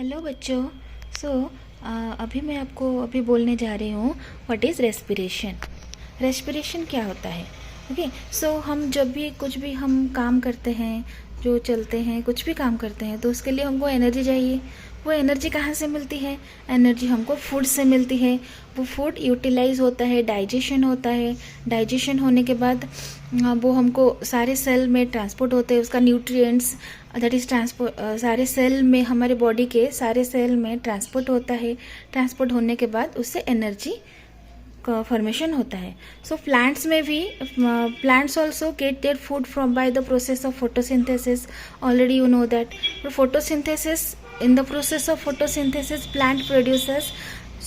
Hello बच्चों। सो अभी मैं आपको बोलने जा रही हूँ व्हाट इज़ रेस्पिरेशन। रेस्पिरेशन क्या होता है? ओके। सो हम जब भी कुछ भी हम काम करते हैं, जो चलते हैं, कुछ भी काम करते हैं, तो उसके लिए हमको एनर्जी चाहिए। वो एनर्जी कहाँ से मिलती है? एनर्जी हमको फूड से मिलती है। वो फूड यूटिलाइज होता है, डाइजेशन होता है। डाइजेशन होने के बाद वो हमको सारे सेल में ट्रांसपोर्ट होते हैं। उसका न्यूट्रिएंट्स दैट इज़ ट्रांसपोर्ट सारे सेल में, हमारे बॉडी के सारे सेल में ट्रांसपोर्ट होता है। ट्रांसपोर्ट होने के बाद उससे एनर्जी का फॉर्मेशन होता है। सो प्लांट्स में भी, plants also get their food from by the process of photosynthesis. Already you know that photosynthesis, in the process of photosynthesis plant produces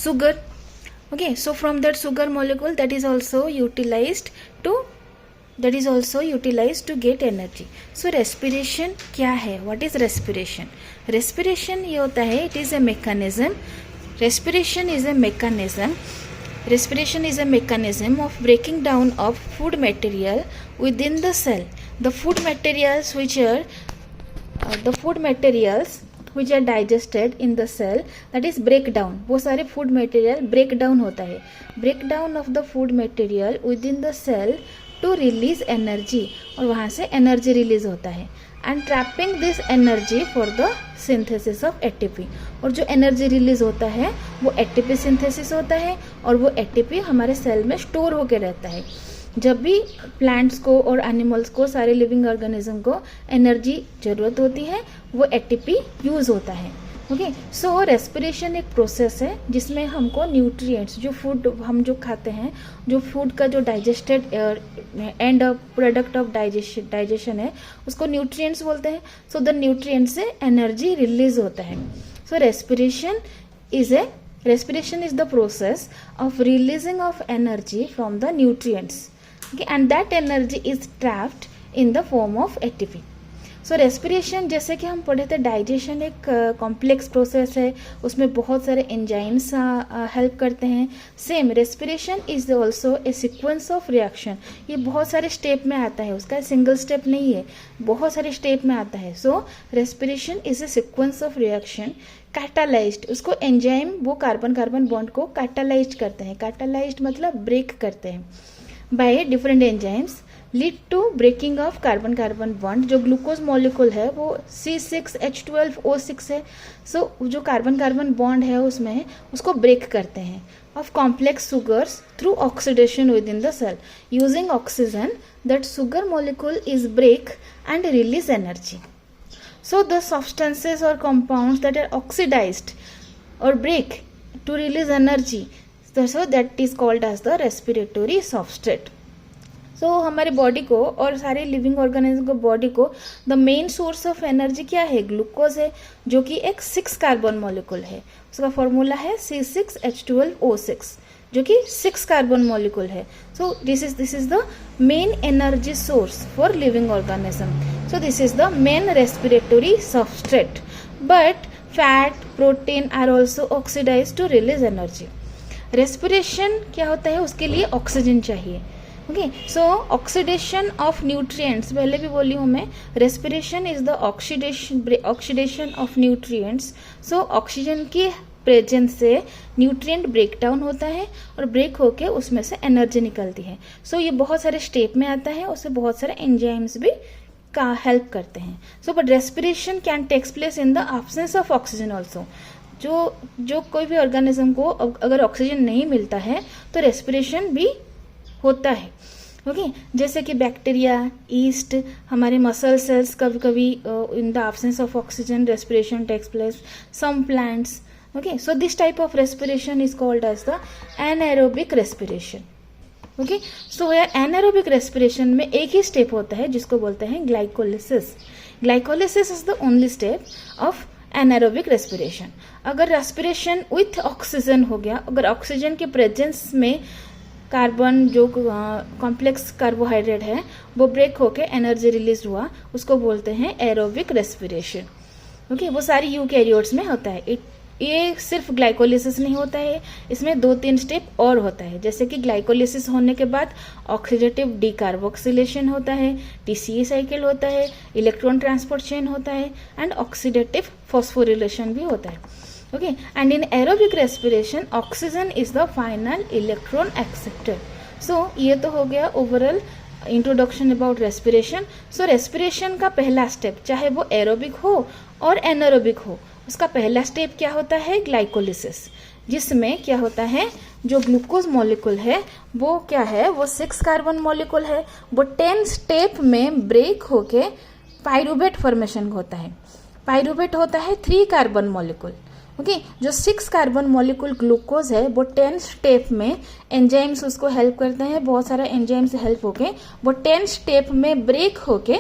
sugar. Okay, so from that sugar molecule that is also utilized to get energy. So respiration क्या है? What is respiration? Respiration ये होता है, it is a mechanism. Respiration is a mechanism. Respiration is a mechanism of breaking down of food material within the cell. The food materials which are digested in the cell, that is breakdown. वो सारे food material breakdown होता है. breakdown of the food material within the cell to release energy, और वहाँ से energy release होता है. and trapping this energy for the synthesis of ATP. और जो energy release होता है वो ATP synthesis होता है, और वो ATP हमारे सेल में स्टोर होके रहता है. जब भी प्लांट्स को और एनिमल्स को, सारे लिविंग ऑर्गेनिज्म को एनर्जी ज़रूरत होती है, वो एटीपी यूज़ होता है. ओके. सो रेस्पिरेशन एक प्रोसेस है जिसमें हमको न्यूट्रिएंट्स, जो फूड हम जो खाते हैं, जो फूड का जो digested and product of digestion है, उसको न्यूट्रिएंट्स बोलते हैं. सो द न्यूट्रिएंट्स से एनर्जी रिलीज होता है. So respiration is the process of releasing of energy from the nutrients. Okay, and that energy is trapped in the form of ATP. So respiration, जैसे कि हम पढ़े थे, डाइजेशन एक complex process है, उसमें बहुत सारे एंजाइम्स हेल्प करते हैं. Same respiration is also a sequence of reaction. ये बहुत सारे स्टेप में आता है, उसका सिंगल स्टेप नहीं है, बहुत सारे स्टेप में आता है. So respiration is a sequence of reaction catalysed. उसको एंजाइम वो कार्बन कार्बन बॉन्ड को कैटालाइज्ड करते हैं. कैटालाइज्ड मतलब ब्रेक करते हैं by different enzymes, lead to breaking of carbon carbon bond. जो ग्लूकोज मॉलिक्यूल है वो C6H12O6 है. सो जो कार्बन कार्बन बॉन्ड है उसमें, उसको ब्रेक करते हैं. Of complex sugars through oxidation within the cell. Using oxygen, that sugar molecule is break and release energy. So the substances or compounds that are oxidized or break to release energy, so that is called as the respiratory substrate. So हमारे body को और सारे living organism को, body को the main source of energy क्या है? Glucose है, जो कि एक 6 कार्बन मॉलिक्यूल है. उसका फॉर्मूला है C6H12O6, जो कि 6 कार्बन मॉलिक्यूल है. So this is the main energy source for living organism. So this is the main respiratory substrate. But fat, protein are also oxidized to release energy. Respiration क्या होता है? उसके लिए oxygen चाहिए. Okay. So oxidation of nutrients, पहले भी बोली हूँ मैं, respiration is the oxidation of nutrients. So oxygen की प्रेजेंस से न्यूट्रिएंट ब्रेक डाउन होता है, और ब्रेक होके उसमें से एनर्जी निकलती है. सो ये बहुत सारे स्टेप में आता है, उससे बहुत सारे एंजाइम्स भी का हेल्प करते हैं. So but respiration can takes place in the absence of oxygen also. जो कोई भी ऑर्गेनिज्म को अगर ऑक्सीजन नहीं मिलता है तो रेस्पिरेशन भी होता है. ओके. जैसे कि बैक्टीरिया, ईस्ट, हमारे मसल सेल्स, कभी कभी in the absence of oxygen respiration takes place. Some plants. Okay. So this type of respiration is called as the anaerobic respiration. Okay. So यार एनाएरोबिक रेस्पिरेशन में एक ही step होता है जिसको बोलते हैं glycolysis. Glycolysis is the only step of anaerobic respiration. अगर respiration with oxygen हो गया, अगर ऑक्सीजन के प्रेजेंस में कार्बन, जो कॉम्प्लेक्स कार्बोहाइड्रेट है, वो ब्रेक होके एनर्जी रिलीज हुआ, उसको बोलते हैं एरोबिक रेस्पिरेशन. ओके. वो सारी यूकैरियोट्स में होता है. ये सिर्फ ग्लाइकोलिसिस नहीं होता है, इसमें 2-3 स्टेप और होता है। जैसे कि ग्लाइकोलिसिस होने के बाद ऑक्सीडेटिव डीकार्बोक्सिलेशन होता है, टीसीए साइकिल होता है, इलेक्ट्रॉन ट्रांसपोर्ट चेन होता है एंड ऑक्सीडेटिव फॉस्फोरिलेशन भी होता है। Okay, and in aerobic respiration oxygen is the final electron acceptor. So ये तो हो गया overall introduction about respiration. So respiration का पहला स्टेप, चाहे वो एरोबिक हो और एनारोबिक हो, उसका पहला स्टेप क्या होता है? ग्लाइकोलिसिस, जिसमें क्या होता है, जो ग्लूकोज मॉलिक्यूल है वो क्या है, वो 6 कार्बन मॉलिक्यूल है, वो 10 स्टेप में ब्रेक होके पाइरूवेट फॉर्मेशन होता है। पाइरूवेट होता है 3 कार्बन मॉलिक्यूल। ओके, जो 6 कार्बन मॉलिक्यूल ग्लूकोज है वो 10 स्टेप में एंजाइम्स उसको हेल्प करते हैं, बहुत सारा एंजाइम्स हेल्प होके वो 10 स्टेप में ब्रेक होके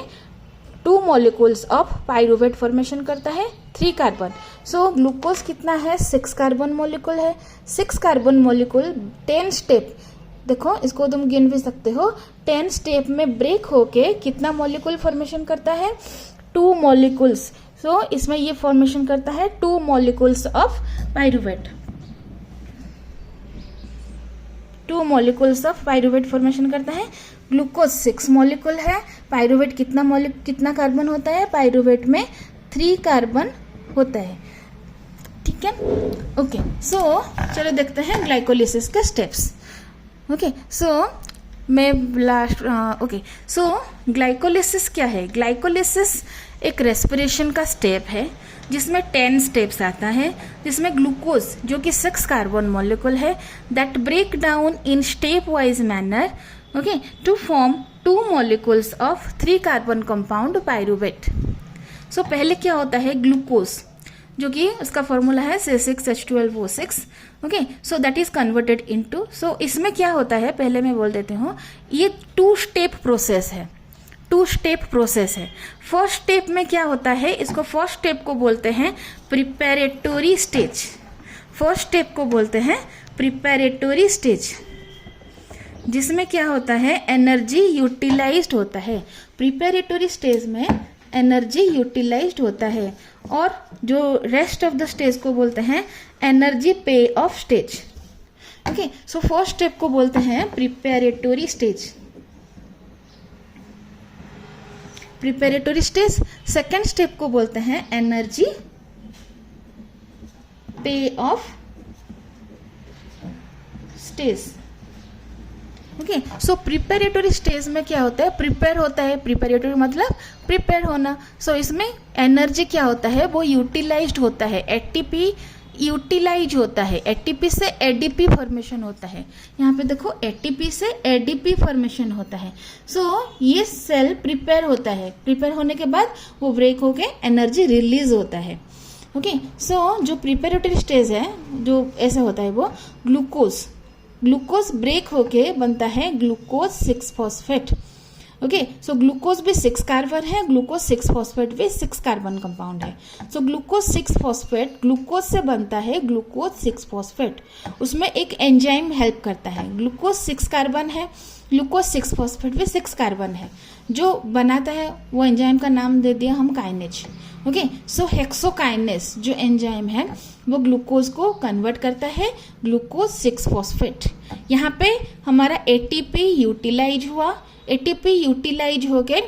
2 मॉलिक्यूल्स ऑफ पाइरूवेट फॉर्मेशन करता है 3 कार्बन। सो ग्लूकोज कितना है? 6 कार्बन मॉलिक्यूल है। 6 कार्बन मॉलिक्यूल 10 स्टेप, देखो इसको तुम गिन भी सकते हो, 10 स्टेप में ब्रेक होके कितना मॉलिक्यूल फॉर्मेशन करता है? 2 मॉलिक्यूल्स। सो इसमें ये फॉर्मेशन करता है 2 molecules of pyruvate. 2 molecules of pyruvate formation करता है। ग्लूकोज 6 मॉलिक्यूल है। पाइरूवेट कितना कार्बन होता है? पाइरूवेट में 3 कार्बन होता है। ठीक है, ओके। सो चलो देखते हैं ग्लाइकोलिसिस के स्टेप्स। ओके, सो मैं लास्ट ओके, सो ग्लाइकोलिसिस क्या है? ग्लाइकोलिसिस एक रेस्पिरेशन का स्टेप है जिसमें 10 स्टेप्स आता है, जिसमें ग्लूकोज जो कि 6 कार्बन मॉलिक्यूल है that break down in step wise manner, okay, to form 2 molecules of 3 carbon compound pyruvate. So पहले क्या होता है? ग्लूकोज, जो कि उसका फॉर्मूला है C6H12O6। Okay, so that is converted into, so इसमें क्या होता है पहले मैं बोल देती हूँ, ये 2 स्टेप प्रोसेस है। 2 स्टेप प्रोसेस है। फर्स्ट स्टेप में क्या होता है? इसको फर्स्ट स्टेप को बोलते हैं प्रिपेरेटोरी स्टेज। फर्स्ट स्टेप को बोलते हैं प्रिपेरेटोरी स्टेज, जिसमें क्या होता है? एनर्जी यूटिलाइज्ड होता है। प्रिपेरेटोरी स्टेज में एनर्जी यूटिलाइज्ड होता है, और जो रेस्ट ऑफ द स्टेज को बोलते हैं energy pay off stage. Okay, so first step को बोलते हैं preparatory stage, preparatory stage. Second step को बोलते हैं energy pay off stage. Okay, so preparatory stage में क्या होता है? प्रिपेयर होता है। प्रिपेरेटोरी मतलब प्रिपेयर होना। सो इसमें एनर्जी क्या होता है? वो यूटिलाइज्ड होता है, एटीपी यूटिलाइज होता है। एटीपी से एडीपी फॉर्मेशन होता है। यहाँ पे देखो एटीपी से एडीपी फॉर्मेशन होता है। सो ये सेल प्रिपेयर होता है। प्रिपेयर होने के बाद वो ब्रेक होके एनर्जी रिलीज होता है। ओके, सो जो प्रिपेरेटरी स्टेज है जो ऐसा होता है वो ग्लूकोज ब्रेक होके बनता है glucose 6 phosphate. Okay, so glucose भी 6 कार्बन है, ग्लूकोज 6 फॉस्फेट भी 6 कार्बन कंपाउंड है। सो ग्लूकोज 6 फॉस्फेट ग्लूकोज से बनता है ग्लूकोज 6 फॉस्फेट। उसमें एक एंजाइम हेल्प करता है। ग्लूकोज 6 कार्बन है, ग्लूकोज 6 फॉस्फेट भी 6 कार्बन है। जो बनाता है वो एंजाइम का नाम दे दिया हम काइनेज। ओके, सो हेक्सोकाइनेस जो एंजाइम है वो ग्लूकोज को कन्वर्ट करता है ग्लूकोज 6 फॉस्फेट। यहाँ पे हमारा एटीपी यूटिलाइज हुआ। एटीपी यूटिलाइज हो गए,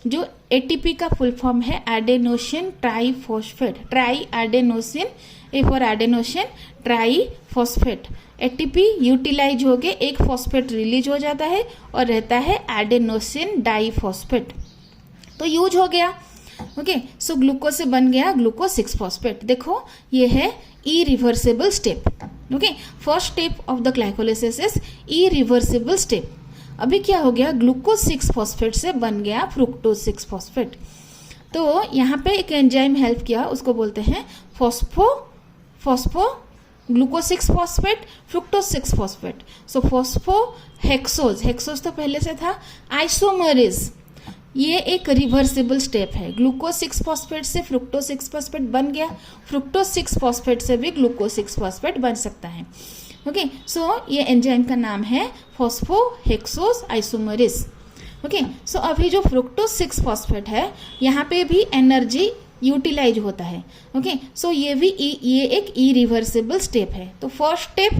जो एटीपी का फुल फॉर्म है adenosine triphosphate. Tri adenosine, A for adenosine, triphosphate. ATP utilize हो गए, एक फॉस्फेट रिलीज हो जाता है और रहता है एडेनोसिन डाईफॉस्फेट। तो यूज हो गया। ओके, सो ग्लूकोज से बन गया ग्लूकोज 6 फॉस्फेट। देखो ये है irreversible step. Okay, first step of the glycolysis is irreversible step. अभी क्या हो गया? ग्लूकोज 6 फॉस्फेट से बन गया फ्रुक्टोज 6 फॉस्फेट। तो यहाँ पे एक एंजाइम हेल्प किया, उसको बोलते हैं phospho glucose 6 phosphate, fructose 6 phosphate. So hexose तो पहले से था। आइसोमरेज, ये एक रिवर्सिबल स्टेप है। ग्लूकोज 6 फॉस्फेट से फ्रुक्टोज 6 फॉस्फेट बन गया, फ्रुक्टोज 6 फॉस्फेट से भी ग्लूकोज 6 फॉस्फेट बन सकता है। ओके, सो ये एंजाइम का नाम है फॉस्फोहेक्सोज आइसोमरेज। ओके, सो अभी जो फ्रुक्टोज 6 फॉस्फेट है यहाँ पे भी एनर्जी यूटिलाइज होता है। ओके, सो ये एक इरिवर्सिबल स्टेप है। तो फर्स्ट स्टेप,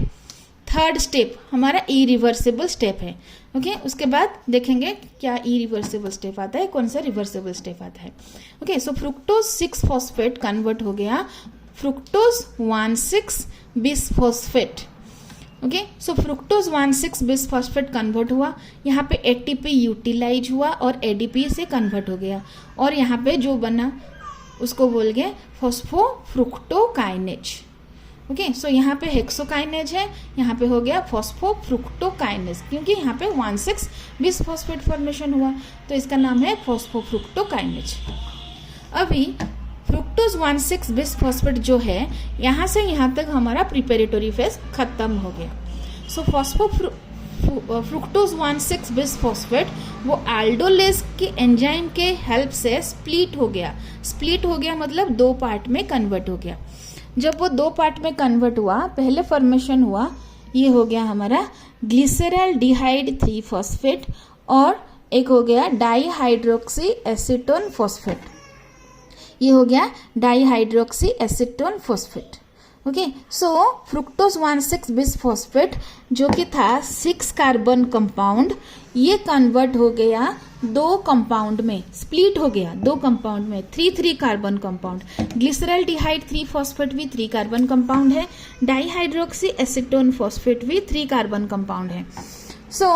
थर्ड स्टेप हमारा इरिवर्सिबल स्टेप है। ओके, उसके बाद देखेंगे क्या इरिवर्सिबल स्टेप आता है, कौन सा रिवर्सिबल स्टेप आता है। ओके, सो फ्रुक्टोज 6 फॉस्फेट कन्वर्ट हो गया फ्रुक्टोज 1,6 बिसफॉस्फेट। ओके, सो फ्रुक्टोज 1,6 बिसफॉस्फेट कन्वर्ट हुआ, यहाँ पे एटीपी यूटिलाइज हुआ और एडीपी से कन्वर्ट हो गया, और यहाँ पे जो बना उसको बोल गए फॉस्फोफ्रुक्टोकाइनेज। ओके, सो यहाँ पे हेक्सोकाइनेज है, यहाँ पे हो गया फॉस्फोफ्रुक्टोकाइनेज, क्योंकि यहाँ पे 1,6 बिसफॉस्फेट फॉर्मेशन हुआ, तो इसका नाम है फॉस्फोफ्रुक्टोकाइनेज। अभी फ्रुक्टोज 1,6 बिसफॉस्फेट जो है, यहाँ से यहाँ तक हमारा प्रिपेरेटरी फेज खत्म हो गया। सो फ्रुक्टोज 1,6 बिसफॉस्फेट वो एल्डोलेज के एंजाइम के हेल्प से स्प्लिट हो गया। स्प्लिट हो गया मतलब 2 पार्ट में कन्वर्ट हो गया। जब वो 2 पार्ट में कन्वर्ट हुआ, पहले फॉर्मेशन हुआ, ये हो गया हमारा ग्लिसरॉल्डिहाइड 3 फॉस्फेट, और एक हो गया डाईहाइड्रोक्सी एसीटोन फॉस्फेट। ये हो गया डाईहाइड्रोक्सी एसीटोन फॉस्फेट। ओके, सो फ्रुक्टोज 1,6 बिसफॉस्फेट जो कि था 6 कार्बन कंपाउंड, ये कन्वर्ट हो गया 2 कंपाउंड में, स्प्लिट हो गया 2 कंपाउंड में, 3 कार्बन कंपाउंड। ग्लिसरॉल्डिहाइड 3 फॉस्फेट भी 3 कार्बन कंपाउंड है, डाईहाइड्रोक्सी एसीटोन फॉस्फेट भी 3 कार्बन कंपाउंड है। सो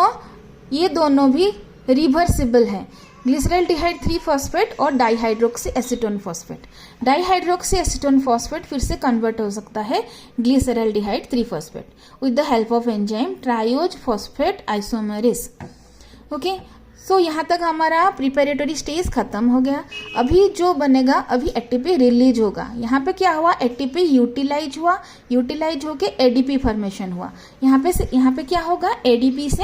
ये दोनों भी रिवर्सिबल है, ग्लिसरॉल्डिहाइड 3 फॉस्फेट और dihydroxy acetone phosphate. Dihydroxy acetone phosphate फिर से कन्वर्ट हो सकता है glyceraldehyde 3 phosphate with the help of enzyme triose phosphate isomerase. Okay, so यहाँ तक हमारा प्रिपेरेटरी स्टेज खत्म हो गया। अभी जो बनेगा, अभी एटीपी रिलीज होगा। यहाँ पे क्या हुआ, एटीपी यूटिलाइज हुआ, यूटिलाइज होके एडीपी फॉर्मेशन हुआ। यहाँ पे क्या होगा, एडीपी से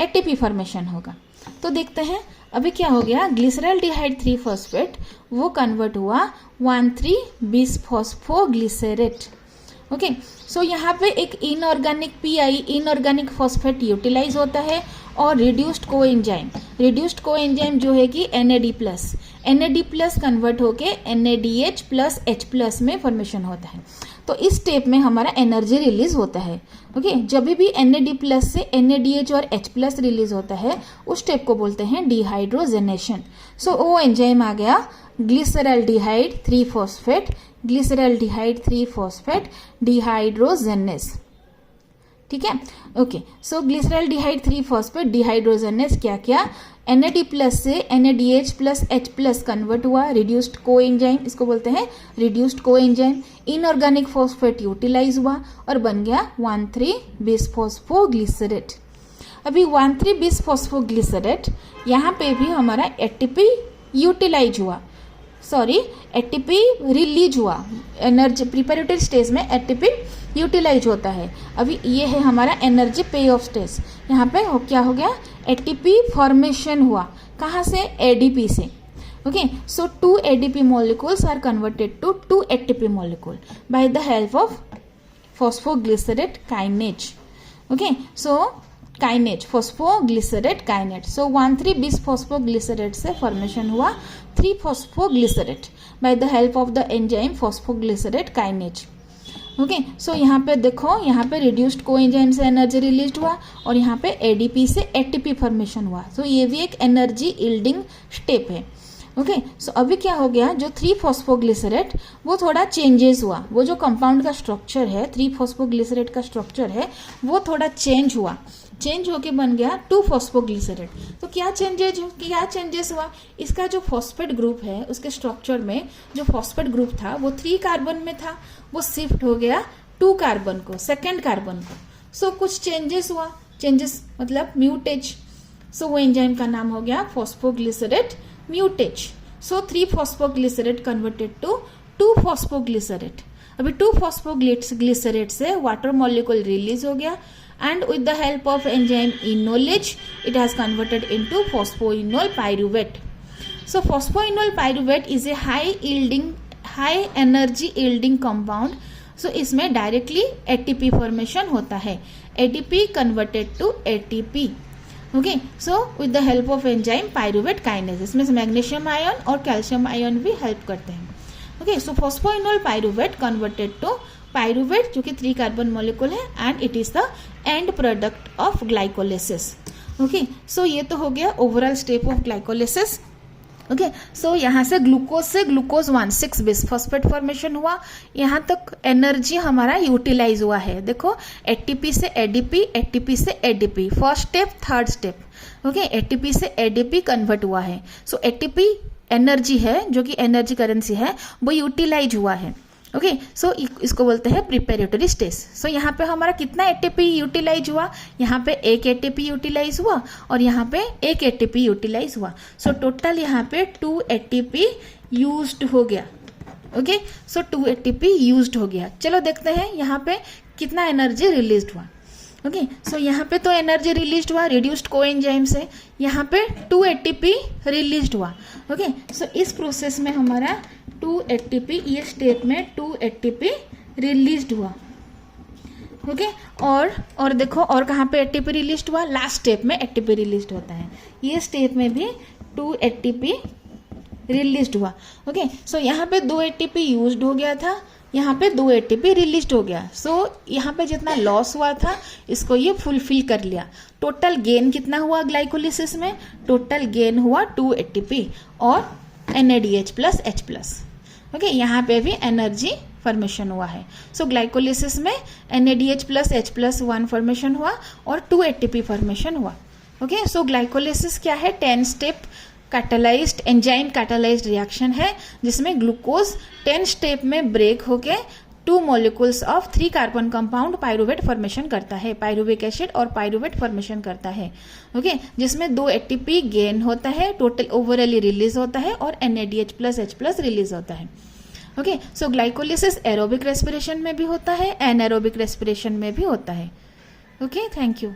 एटीपी फॉर्मेशन होगा। तो देखते हैं अभी क्या हो गया, ग्लिसरॉल्डिहाइड 3 फॉस्फेट वो कन्वर्ट हुआ 1,3 बिसफॉस्फोग्लिसरेट। ओके, सो यहाँ पे एक inorganic Pi inorganic phosphate utilize होता है, और रिड्यूस्ड कोएंजाइम जो है कि NAD+ कन्वर्ट होके NADH+H+ में फॉर्मेशन होता है। तो इस स्टेप में हमारा एनर्जी रिलीज होता है। ओके, जब भी NAD+ से NADH और H+ रिलीज होता है, उस स्टेप को बोलते हैं डिहाइड्रोजनेशन। सो वो एंजाइम आ गया ग्लिसरॉल्डिहाइड 3 फॉस्फेट डिहाइड्रोजनेस। ठीक है, ओके, सो ग्लिसरॉल्डिहाइड 3 फॉस्फेट डिहाइड्रोजनेस क्या क्या, NAD+ से NADH+H+ कन्वर्ट हुआ, रिड्यूस्ड कोएंजाइम, इसको बोलते हैं reduced coenzyme. Inorganic phosphate utilize हुआ और बन गया 1,3 बिसफॉस्फोग्लिसरेट। अभी 1,3 बिसफॉस्फोग्लिसरेट, यहाँ पे भी हमारा एटीपी यूटिलाइज हुआ, एटीपी रिलीज हुआ। एनर्जी प्रिपरेटरी स्टेज में एटीपी यूटिलाइज होता है। अभी ये है हमारा एनर्जी पे ऑफ स्टेज। यहाँ पे क्या हो गया, एटीपी फॉर्मेशन हुआ, कहाँ से, एडीपी से। Okay, so 2 ADP molecules are converted to 2 ATP molecule by the help of phosphoglycerate kinase. Okay, so kinase, phosphoglycerate kinase. So 1,3 bisphosphoglycerate से फॉर्मेशन हुआ 3 phosphoglycerate by the help of the enzyme phosphoglycerate kinase. Okay, so यहाँ पे देखो, यहाँ पे reduced coenzyme से energy release हुआ और यहाँ पे एडीपी से एटीपी फॉर्मेशन हुआ। सो ये भी एक एनर्जी यील्डिंग स्टेप है। ओके, सो अभी क्या हो गया, जो 3 फॉस्फोग्लिसरेट वो थोड़ा चेंजेस हुआ, वो जो कंपाउंड का स्ट्रक्चर है, 3 फॉस्फोग्लिसरेट का स्ट्रक्चर है, वो थोड़ा चेंज हुआ, चेंज होके बन गया 2 फॉस्फोग्लिसरेट। तो क्या चेंजेस हुआ, इसका जो फॉस्फेट ग्रुप है उसके स्ट्रक्चर में जो फॉस्फेट ग्रुप था वो 3 कार्बन में था, वो शिफ्ट हो गया 2 कार्बन को, सेकेंड कार्बन को। सो कुछ चेंजेस हुआ, चेंजेस मतलब म्यूटेज। सो वो एंजाइम का नाम हो गया phosphoglycerate mutase. So 3 phosphoglycerate converted to 2 phosphoglycerate. अभी 2 फॉस्फोग्लिसरेट से वाटर मॉलिक्यूल रिलीज हो गया and with the help of enzyme enolase it has converted into phosphoenol pyruvate. So phosphoenol pyruvate is a high energy yielding compound. So इसमें directly ATP formation होता है, ATP converted to ATP. Okay, so with the help of enzyme pyruvate kinase, इसमें magnesium ion और calcium ion भी help करते हैं। Okay, so phosphoenol pyruvate converted to pyruvate जो कि 3 कार्बन मॉलिक्यूल है and it is the end product of glycolysis. Okay, so ये तो हो गया overall step of glycolysis. Okay, so यहाँ से ग्लूकोज 1 6 बिस फॉस्फेट फॉर्मेशन हुआ, यहाँ तक एनर्जी हमारा यूटिलाइज हुआ है। देखो एटीपी से एडीपी, एटीपी से ADP, first step third step. Okay, ATP से एडीपी कन्वर्ट हुआ है। सो एटीपी एनर्जी है जो कि एनर्जी करेंसी है, वो यूटिलाइज हुआ है। ओके, सो इसको बोलते हैं प्रिपेरेटरी स्टेज। सो यहाँ पे हमारा कितना एटीपी यूटिलाइज हुआ, यहाँ पे 1 एटीपी यूटिलाइज हुआ और यहाँ पे 1 एटीपी यूटिलाइज हुआ। सो टोटल यहाँ पे 2 एटीपी यूज्ड हो गया। ओके, सो 2 एटीपी यूज्ड हो गया। चलो देखते हैं यहाँ पे कितना एनर्जी रिलीज हुआ। ओके, सो यहाँ पे तो एनर्जी रिलीज हुआ रिड्यूस्ड कोएंजाइम से, यहाँ पे 2 एटीपी रिलीज हुआ। ओके, सो इस प्रोसेस में हमारा 2 एटीपी, ये स्टेप में 2 एटीपी रिलीज हुआ। ओके, और देखो और कहाँ पे एटीपी रिलीज हुआ, लास्ट स्टेप में एटीपी रिलीज होता है, ये स्टेप में भी 2 एटीपी रिलीज हुआ। ओके, सो यहाँ पे 2 एटीपी यूज्ड हो गया था, यहाँ पे 2 एटीपी रिलीज हो गया। सो यहाँ पे जितना लॉस हुआ था इसको ये फुलफिल कर लिया। टोटल गेन कितना हुआ ग्लाइकोलिसिस में, टोटल गेन हुआ 2 एटीपी और NADH plus H plus. Okay, यहाँ पे भी एनर्जी फॉर्मेशन हुआ है। सो ग्लाइकोलिसिस में NADH plus H plus 1 formation हुआ और 2 एटीपी फॉर्मेशन हुआ। ओके, सो ग्लाइकोलिसिस क्या है, 10 step catalysed enzyme catalysed reaction है जिसमें ग्लूकोज 10 स्टेप में ब्रेक होके 2 molecules of 3 carbon compound pyruvate formation करता है, पायरुविक एसिड और पायरुवेट फॉर्मेशन करता है। ओके, जिसमें 2 एटीपी गेन होता है, टोटल ओवरऑली रिलीज होता है और NADH plus H plus release होता है। ओके, सो ग्लाइकोलिसिस एरोबिक रेस्पिरेशन में भी होता है, एनारोबिक रेस्पिरेशन में भी होता है। Okay, thank you.